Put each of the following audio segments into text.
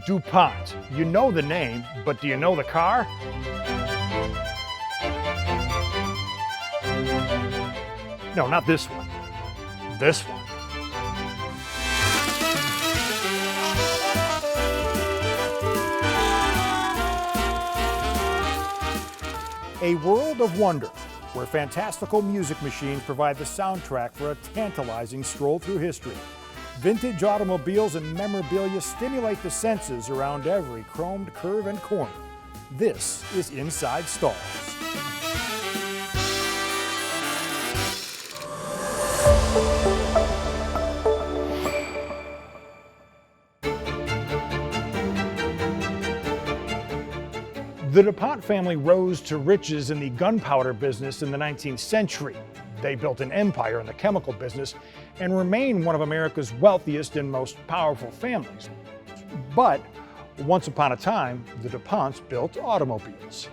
DuPont. You know the name, but do you know the car? No, not this one. This one. A world of wonder, where fantastical music machines provide the soundtrack for a tantalizing stroll through history. Vintage automobiles and memorabilia stimulate the senses around every chromed curve and corner. This is Inside Stahls. The DuPont family rose to riches in the gunpowder business in the 19th century. They built an empire in the chemical business and remain one of America's wealthiest and most powerful families. But once upon a time, the DuPonts built automobiles.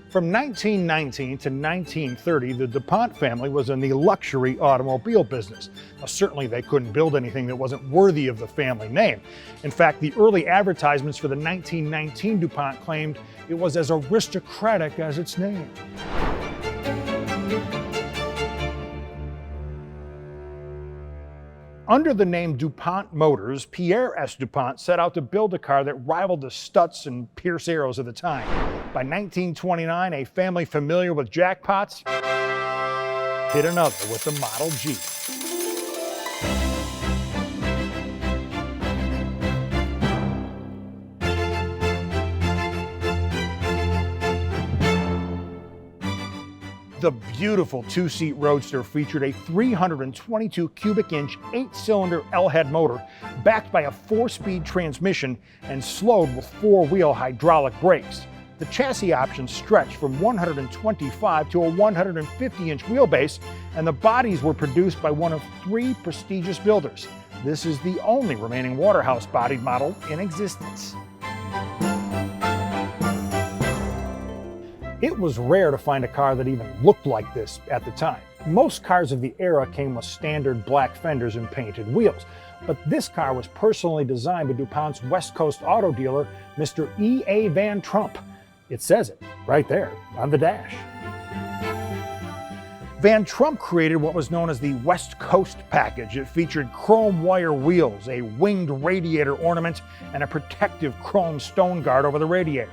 From 1919 to 1930, the DuPont family was in the luxury automobile business. Now, certainly they couldn't build anything that wasn't worthy of the family name. In fact, the early advertisements for the 1919 DuPont claimed it was as aristocratic as its name. Under the name DuPont Motors, Pierre S. DuPont set out to build a car that rivaled the Stutz and Pierce Arrows of the time. By 1929, a family familiar with jackpots hit another with the Model G. The beautiful two-seat Roadster featured a 322 cubic inch, 8-cylinder L-head motor backed by a 4-speed transmission and slowed with 4-wheel hydraulic brakes. The chassis options stretched from 125 to a 150-inch wheelbase, and the bodies were produced by one of 3 prestigious builders. This is the only remaining Waterhouse-bodied model in existence. It was rare to find a car that even looked like this at the time. Most cars of the era came with standard black fenders and painted wheels, but this car was personally designed by DuPont's West Coast auto dealer, Mr. E.A. Van Trump. It says it right there on the dash. Van Trump created what was known as the West Coast package. It featured chrome wire wheels, a winged radiator ornament, and a protective chrome stone guard over the radiator.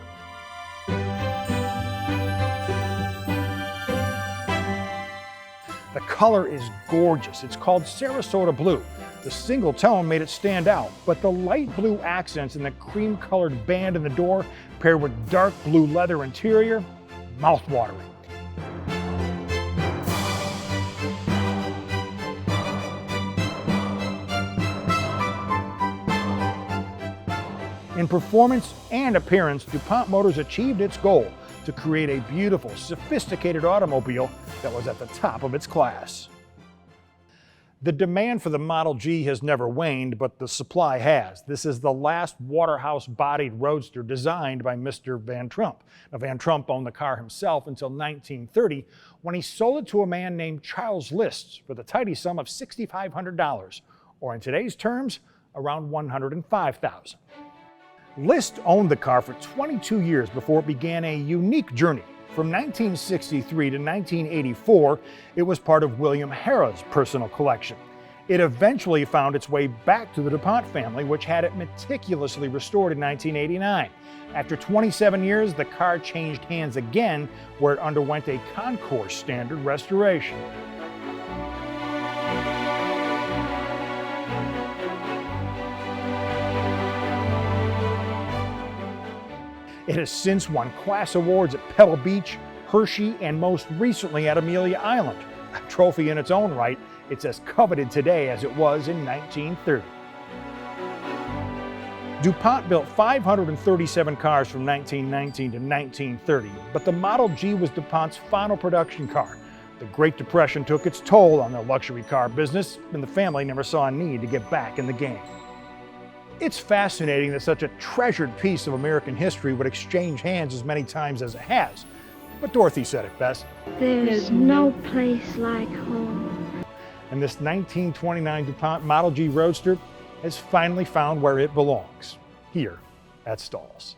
The color is gorgeous. It's called Sarasota blue. The single tone made it stand out, but the light blue accents and the cream-colored band in the door, paired with dark blue leather interior, mouth-watering. In performance and appearance, DuPont Motors achieved its goal to create a beautiful, sophisticated automobile that was at the top of its class. The demand for the Model G has never waned, but the supply has. This is the last Waterhouse-bodied roadster designed by Mr. Van Trump. Now, Van Trump owned the car himself until 1930, when he sold it to a man named Charles List for the tidy sum of $6,500, or in today's terms, around $105,000. List owned the car for 22 years before it began a unique journey. From 1963 to 1984, it was part of William Harrah's personal collection. It eventually found its way back to the DuPont family, which had it meticulously restored in 1989. After 27 years, the car changed hands again, where it underwent a concourse standard restoration. It has since won class awards at Pebble Beach, Hershey, and most recently at Amelia Island. A trophy in its own right, it's as coveted today as it was in 1930. DuPont built 537 cars from 1919 to 1930, but the Model G was DuPont's final production car. The Great Depression took its toll on the luxury car business, and the family never saw a need to get back in the game. It's fascinating that such a treasured piece of American history would exchange hands as many times as it has. But Dorothy said it best. There's no place like home. And this 1929 DuPont Model G Roadster has finally found where it belongs, here at Stahls.